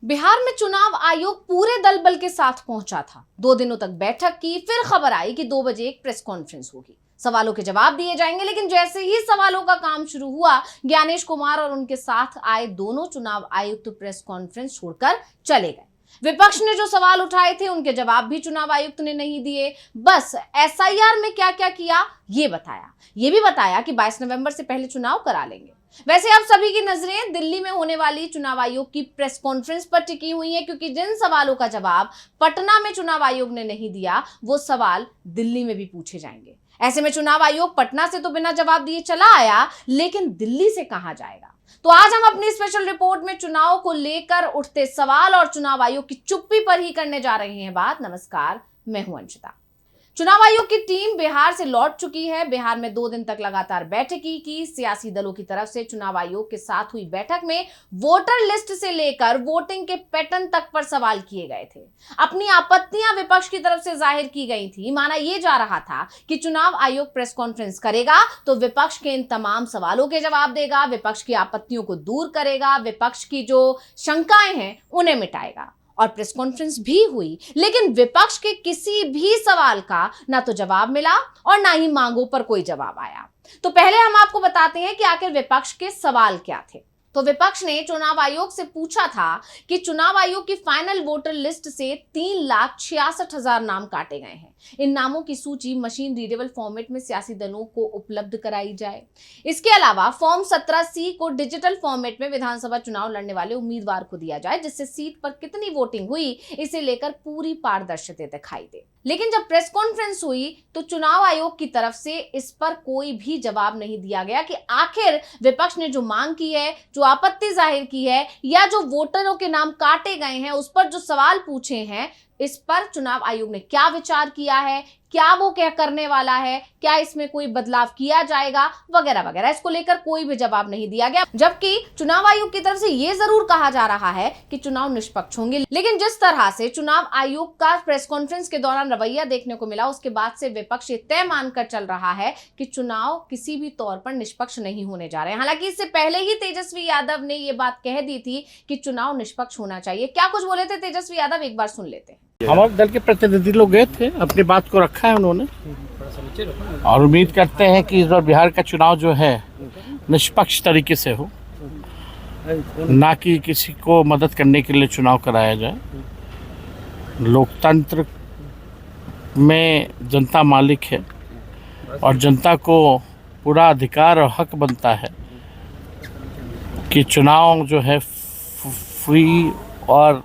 बिहार में चुनाव आयोग पूरे दल बल के साथ पहुंचा था। 2 दिनों तक बैठक की, फिर खबर आई कि 2 बजे एक प्रेस कॉन्फ्रेंस होगी, सवालों के जवाब दिए जाएंगे। लेकिन जैसे ही सवालों का काम शुरू हुआ, ज्ञानेश कुमार और उनके साथ आए दोनों चुनाव आयुक्त प्रेस कॉन्फ्रेंस छोड़कर चले गए। विपक्ष ने जो सवाल उठाए थे उनके जवाब भी चुनाव आयुक्त ने नहीं दिए। बस एसआईआर में क्या क्या किया ये बताया। ये भी बताया कि 22 नवंबर से पहले चुनाव करा लेंगे। वैसे अब सभी की नजरें दिल्ली में होने वाली चुनाव आयोग की प्रेस कॉन्फ्रेंस पर टिकी हुई है, क्योंकि जिन सवालों का जवाब पटना में चुनाव आयोग ने नहीं दिया, वो सवाल दिल्ली में भी पूछे जाएंगे। ऐसे में चुनाव आयोग पटना से तो बिना जवाब दिए चला आया, लेकिन दिल्ली से कहां जाएगा? तो आज हम अपनी स्पेशल रिपोर्ट में चुनाव को लेकर उठते सवाल और चुनाव आयोग की चुप्पी पर ही करने जा रहे हैं बात। नमस्कार, मैं हूं अंशिता। चुनाव आयोग की टीम बिहार से लौट चुकी है। बिहार में 2 दिन तक लगातार बैठकें की। सियासी दलों की तरफ से चुनाव आयोग के साथ हुई बैठक में वोटर लिस्ट से लेकर वोटिंग के पैटर्न तक पर सवाल किए गए थे। अपनी आपत्तियां विपक्ष की तरफ से जाहिर की गई थी। माना यह जा रहा था कि चुनाव आयोग प्रेस कॉन्फ्रेंस करेगा तो विपक्ष के इन तमाम सवालों के जवाब देगा, विपक्ष की आपत्तियों को दूर करेगा, विपक्ष की जो शंकाएं हैं उन्हें मिटाएगा। और प्रेस कॉन्फ्रेंस भी हुई, लेकिन विपक्ष के किसी भी सवाल का ना तो जवाब मिला और ना ही मांगों पर कोई जवाब आया। तो पहले हम आपको बताते हैं कि आखिर विपक्ष के सवाल क्या थे। तो विपक्ष ने चुनाव आयोग से पूछा था कि चुनाव आयोग की फाइनल वोटर लिस्ट से 3,66,000 नाम काटे गए हैं। इन नामों की सूची मशीन रीडेबल फॉर्मेट में सियासी दलों को उपलब्ध कराई जाए। इसके अलावा फॉर्म 17C को डिजिटल फॉर्मेट में विधानसभा चुनाव लड़ने वाले उम्मीदवार को दिया जाए, जिससे सीट पर कितनी वोटिंग हुई इसे लेकर पूरी पारदर्शिता दिखाई दे। लेकिन जब प्रेस कॉन्फ्रेंस हुई तो चुनाव आयोग की तरफ से इस पर कोई भी जवाब नहीं दिया गया कि आखिर विपक्ष ने जो मांग की है, जो आपत्ति जाहिर की है, या जो वोटरों के नाम काटे गए हैं उस पर जो सवाल पूछे हैं, इस पर चुनाव आयोग ने क्या विचार किया है, क्या वो क्या करने वाला है, क्या इसमें कोई बदलाव किया जाएगा, वगैरह वगैरह। इसको लेकर कोई भी जवाब नहीं दिया गया। जबकि चुनाव आयोग की तरफ से यह जरूर कहा जा रहा है कि चुनाव निष्पक्ष होंगे। लेकिन जिस तरह से चुनाव आयोग का प्रेस कॉन्फ्रेंस के दौरान रवैया देखने को मिला, उसके बाद से विपक्ष ये तय मानकर चल रहा है कि चुनाव किसी भी तौर पर निष्पक्ष नहीं होने जा रहे हैं। हालांकि इससे पहले ही तेजस्वी यादव ने यह बात कह दी थी कि चुनाव निष्पक्ष होना चाहिए। क्या कुछ बोले थे तेजस्वी यादव, एक बार सुन लेते हैं। हमारे दल के प्रतिनिधि लोग गए थे, अपनी बात को रखा है उन्होंने, और उम्मीद करते हैं कि इस बार बिहार का चुनाव जो है निष्पक्ष तरीके से हो, ना कि किसी को मदद करने के लिए चुनाव कराया जाए। लोकतंत्र में जनता मालिक है और जनता को पूरा अधिकार और हक बनता है कि चुनाव जो है फ्री और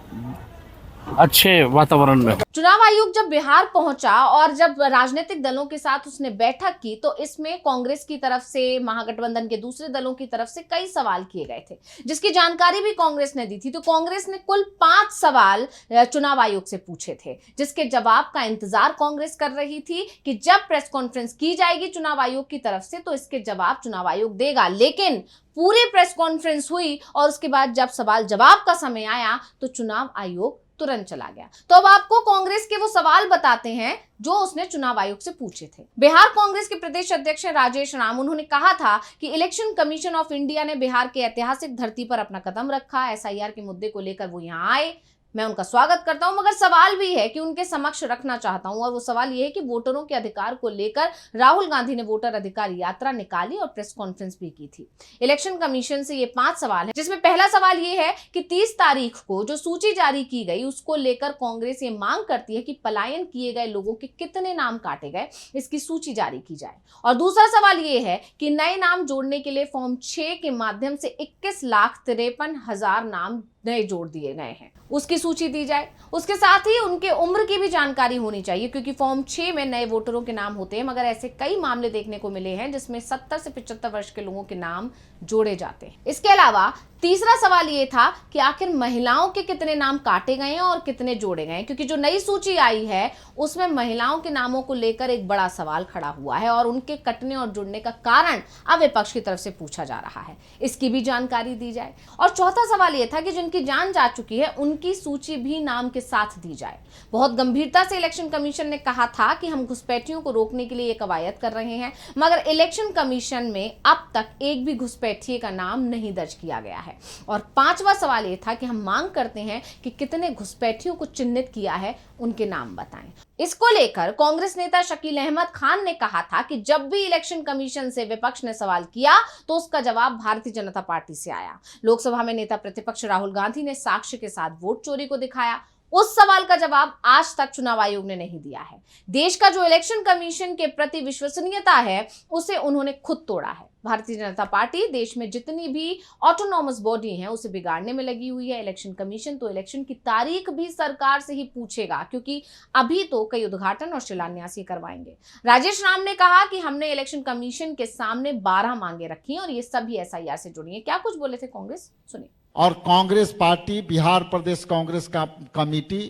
अच्छे वातावरण में। चुनाव आयोग जब बिहार पहुंचा और जब राजनीतिक दलों के साथ उसने बैठक की, तो इसमें कांग्रेस की तरफ से, महागठबंधन के दूसरे दलों की तरफ से कई सवाल किए गए थे, जिसकी जानकारी भी कांग्रेस ने दी थी। तो कांग्रेस ने कुल 5 सवाल चुनाव आयोग से पूछे थे, जिसके जवाब का इंतजार कांग्रेस कर रही थी कि जब प्रेस कॉन्फ्रेंस की जाएगी चुनाव आयोग की तरफ से तो इसके जवाब चुनाव आयोग देगा। लेकिन पूरी प्रेस कॉन्फ्रेंस हुई और उसके बाद जब सवाल जवाब का समय आया तो चुनाव आयोग तुरंत चला गया। तो अब आपको कांग्रेस के वो सवाल बताते हैं जो उसने चुनाव आयोग से पूछे थे। बिहार कांग्रेस के प्रदेश अध्यक्ष राजेश राम, उन्होंने कहा था कि इलेक्शन कमीशन ऑफ इंडिया ने बिहार के ऐतिहासिक धरती पर अपना कदम रखा। एसआईआर के मुद्दे को लेकर वो यहाँ आए, मैं उनका स्वागत करता हूं, मगर सवाल भी है कि उनके समक्ष रखना चाहता हूं। और वो सवाल ये है कि वोटरों के अधिकार को लेकर राहुल गांधी ने वोटर अधिकार यात्रा निकाली और प्रेस कॉन्फ्रेंस भी की थी। इलेक्शन कमीशन से ये 5 सवाल है, जिसमें पहला सवाल ये है कि 30 तारीख को जो सूची जारी की गई उसको लेकर कांग्रेस ये मांग करती है कि पलायन किए गए लोगों के कितने नाम काटे गए, इसकी सूची जारी की जाए। और दूसरा सवाल ये है कि नए नाम जोड़ने के लिए फॉर्म 6 के माध्यम से 21,53,000 नाम नए जोड़ दिए गए हैं, उसकी सूची दी जाए। उसके साथ ही उनके उम्र की भी जानकारी होनी चाहिए, क्योंकि फॉर्म 6 में नए वोटरों के नाम होते हैं, मगर ऐसे कई मामले देखने को मिले हैं जिसमें 70 से 75 वर्ष के लोगों के नाम जोड़े जाते हैं। इसके अलावा तीसरा सवाल ये था कि आखिर महिलाओं के कितने नाम काटे गए हैं और कितने जोड़े गए हैं, क्योंकि जो नई सूची आई है उसमें महिलाओं के नामों को लेकर एक बड़ा सवाल खड़ा हुआ है और उनके कटने और जुड़ने का कारण अब विपक्ष की तरफ से पूछा जा रहा है, इसकी भी जानकारी दी जाए। और चौथा सवाल यह था कि जिनकी जान जा चुकी है उनकी सूची भी नाम के साथ दी जाए। बहुत गंभीरता से इलेक्शन कमीशन ने कहा था कि हम घुसपैठियों को रोकने के लिए ये कवायद कर रहे हैं, मगर इलेक्शन कमीशन में अब तक एक भी घुसपैठिए का नाम नहीं दर्ज किया गया है। है। और 5वां सवाल ये था कि हम मांग करते हैं कि कितने घुसपैठियों को चिन्हित किया है, उनके नाम बताएं। इसको लेकर कांग्रेस नेता शकील अहमद खान ने कहा था कि जब भी इलेक्शन कमीशन से विपक्ष ने सवाल किया तो उसका जवाब भारतीय जनता पार्टी से आया। लोकसभा में नेता प्रतिपक्ष राहुल गांधी ने साक्ष्य के साथ वोट चोरी को दिखाया। उस सवाल का जवाब आज तक चुनाव आयोग ने नहीं दिया है। देश का जो इलेक्शन कमीशन के प्रति विश्वसनीयता है उसे उन्होंने खुद तोड़ा है। भारतीय जनता पार्टी देश में जितनी भी ऑटोनॉमस बॉडी हैं उसे बिगाड़ने में लगी हुई है। इलेक्शन कमीशन तो इलेक्शन की तारीख भी सरकार से ही पूछेगा, क्योंकि अभी तो कई उद्घाटन और शिलान्यास ही करवाएंगे। राजेश राम ने कहा कि हमने इलेक्शन कमीशन के सामने 12 मांगे रखी हैं और ये सभी एसआईआर से जुड़ी हैं। क्या कुछ बोले थे कांग्रेस, सुनिए। और कांग्रेस पार्टी, बिहार प्रदेश कांग्रेस का कमेटी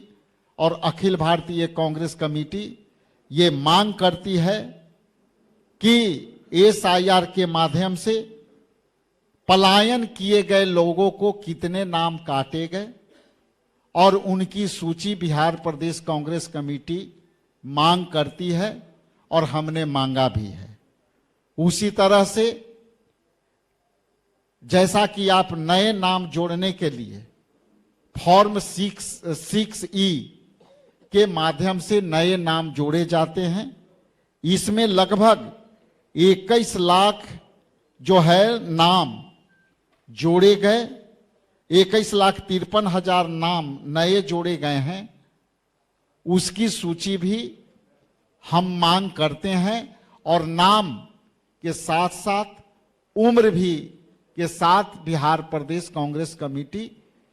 और अखिल भारतीय कांग्रेस कमेटी ये मांग करती है कि एसआईआर के माध्यम से पलायन किए गए लोगों को कितने नाम काटे गए और उनकी सूची बिहार प्रदेश कांग्रेस कमेटी मांग करती है और हमने मांगा भी है। उसी तरह से जैसा कि आप नए नाम जोड़ने के लिए फॉर्म 6E के माध्यम से नए नाम जोड़े जाते हैं, इसमें लगभग 21 लाख जो है नाम जोड़े गए, 21,53,000 नाम नए जोड़े गए हैं। उसकी सूची भी हम मांग करते हैं और नाम के साथ साथ उम्र भी के साथ बिहार प्रदेश कांग्रेस कमेटी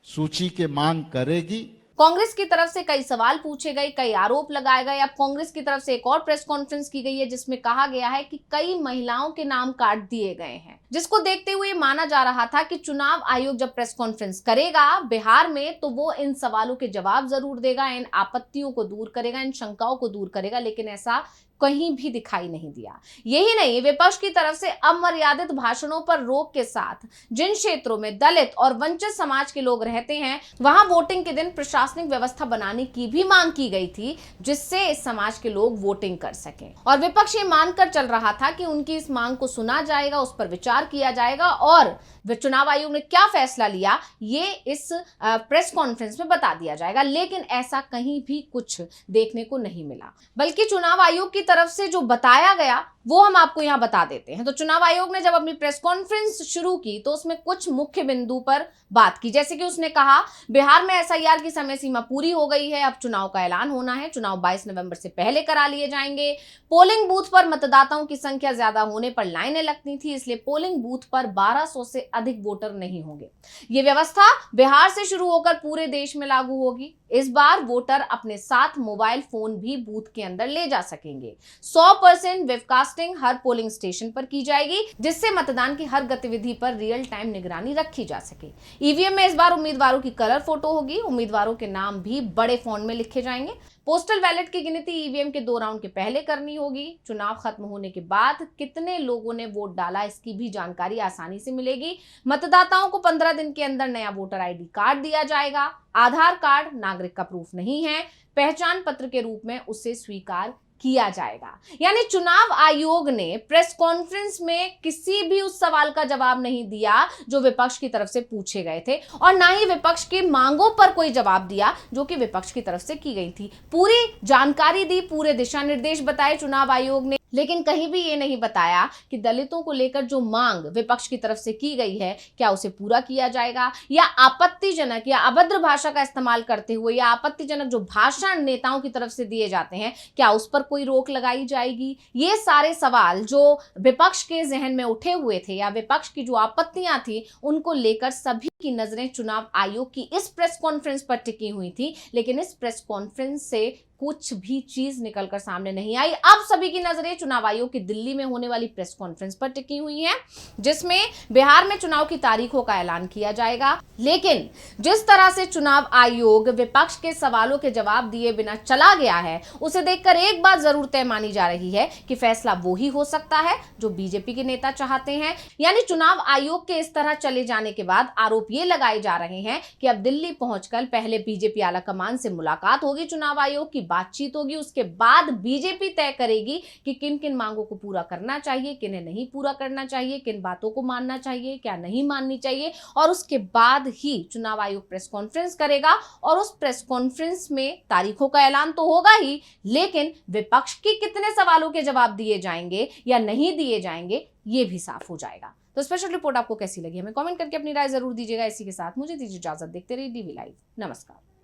सूची के मांग करेगी। कांग्रेस की तरफ से कई सवाल पूछे गए, कई आरोप लगाए गए। अब कांग्रेस की तरफ से एक और प्रेस कॉन्फ्रेंस की गई है जिसमें कहा गया है कि कई महिलाओं के नाम काट दिए गए हैं, जिसको देखते हुए माना जा रहा था कि चुनाव आयोग जब प्रेस कॉन्फ्रेंस करेगा बिहार में तो वो इन सवालों के जवाब जरूर देगा, इन आपत्तियों को दूर करेगा, इन शंकाओं को दूर करेगा, लेकिन ऐसा कहीं भी दिखाई नहीं दिया। यही नहीं, विपक्ष की तरफ से अमर्यादित भाषणों पर रोक के साथ जिन क्षेत्रों में दलित और वंचित समाज के लोग रहते हैं वहां वोटिंग के दिन प्रशासनिक व्यवस्था बनाने की भी मांग की गई थी, जिससे इस समाज के लोग वोटिंग कर सकें। और विपक्ष ये मानकर चल रहा था कि उनकी इस मांग को सुना जाएगा, उस पर विचार किया जाएगा और चुनाव आयोग ने क्या फैसला लिया ये इस प्रेस कॉन्फ्रेंस में बता दिया जाएगा। लेकिन ऐसा कहीं भी कुछ देखने को नहीं मिला, बल्कि चुनाव आयोग की तरफ से जो बताया गया वो हम आपको यहां बता देते हैं। तो चुनाव आयोग ने जब अपनी प्रेस कॉन्फ्रेंस शुरू की तो उसमें कुछ मुख्य बिंदु पर बात की, जैसे कि उसने कहा बिहार में एसआईआर की समय सीमा पूरी हो गई है, अब चुनाव का ऐलान होना है, चुनाव 22 नवंबर से पहले करा लिए जाएंगे। पोलिंग बूथ पर मतदाताओं की संख्या ज्यादा होने पर लाइनें लगती थी, इसलिए पोलिंग बूथ पर 1200 से अधिक वोटर नहीं होंगे। ये व्यवस्था बिहार से शुरू होकर पूरे देश में लागू होगी। इस बार वोटर अपने साथ मोबाइल फोन भी बूथ के अंदर ले जा सकेंगे। 100% वेबकास्टिंग हर पोलिंग स्टेशन पर की जाएगी, जिससे मतदान की हर गतिविधि पर रियल टाइम निगरानी रखी जा सके। ईवीएम में इस बार उम्मीदवारों की कलर फोटो होगी, उम्मीदवारों के नाम भी बड़े फॉन्ट में लिखे जाएंगे। पोस्टल बैलेट की गिनती ईवीएम के 2 राउंड के पहले करनी होगी। चुनाव खत्म होने के बाद कितने लोगों ने वोट डाला इसकी भी जानकारी आसानी से मिलेगी। मतदाताओं को 15 दिन के अंदर नया वोटर आईडी कार्ड दिया जाएगा। आधार कार्ड नागरिक का प्रूफ नहीं है, पहचान पत्र के रूप में उसे स्वीकार किया जाएगा। यानी चुनाव आयोग ने प्रेस कॉन्फ्रेंस में किसी भी उस सवाल का जवाब नहीं दिया जो विपक्ष की तरफ से पूछे गए थे, और ना ही विपक्ष की मांगों पर कोई जवाब दिया जो कि विपक्ष की तरफ से की गई थी। पूरी जानकारी दी, पूरे दिशा निर्देश बताए चुनाव आयोग ने, लेकिन कहीं भी ये नहीं बताया कि दलितों को लेकर जो मांग विपक्ष की तरफ से की गई है क्या उसे पूरा किया जाएगा, या आपत्तिजनक या अभद्र भाषा का इस्तेमाल करते हुए या आपत्तिजनक जो भाषण नेताओं की तरफ से दिए जाते हैं क्या उस पर कोई रोक लगाई जाएगी। ये सारे सवाल जो विपक्ष के जहन में उठे हुए थे या विपक्ष की जो आपत्तियां थी उनको लेकर सभी की नजरें चुनाव आयोग की इस प्रेस कॉन्फ्रेंस पर टिकी हुई थी, लेकिन इस प्रेस कॉन्फ्रेंस से कुछ भी चीज निकलकर सामने नहीं आई। अब सभी की नजरें चुनाव आयोग की दिल्ली में होने वाली प्रेस कॉन्फ्रेंस पर टिकी हुई हैं, जिसमें बिहार में चुनाव की तारीखों का ऐलान किया जाएगा। लेकिन जिस तरह से चुनाव आयोग विपक्ष के सवालों के जवाब दिए बिना चला गया है, उसे देखकर एक बात जरूर तय मानी जा रही है कि फैसला वो ही हो सकता है जो बीजेपी के नेता चाहते हैं। यानी चुनाव आयोग के इस तरह चले जाने के बाद आरोप ये लगाए जा रहे हैं कि अब दिल्ली पहुंचकर पहले बीजेपी आला कमान से मुलाकात होगी, चुनाव आयोग की बातचीत होगी, उसके बाद बीजेपी तय करेगी कि किन किन मांगों को पूरा करना चाहिए, किन्हें नहीं पूरा करना चाहिए, किन बातों को मानना चाहिए, क्या नहीं माननी चाहिए, और उसके बाद ही चुनाव आयोग प्रेस कॉन्फ्रेंस करेगा। और उस प्रेस कॉन्फ्रेंस में तारीखों का ऐलान तो होगा ही, लेकिन विपक्ष के कितने सवालों के जवाब दिए जाएंगे या नहीं दिए जाएंगे ये भी साफ हो जाएगा। तो स्पेशल रिपोर्ट आपको कैसी लगी हमें कमेंट करके अपनी राय जरूर दीजिएगा। इसी के साथ मुझे दीजिए इजाजत। देखते रहिए डीवी लाइव। नमस्कार।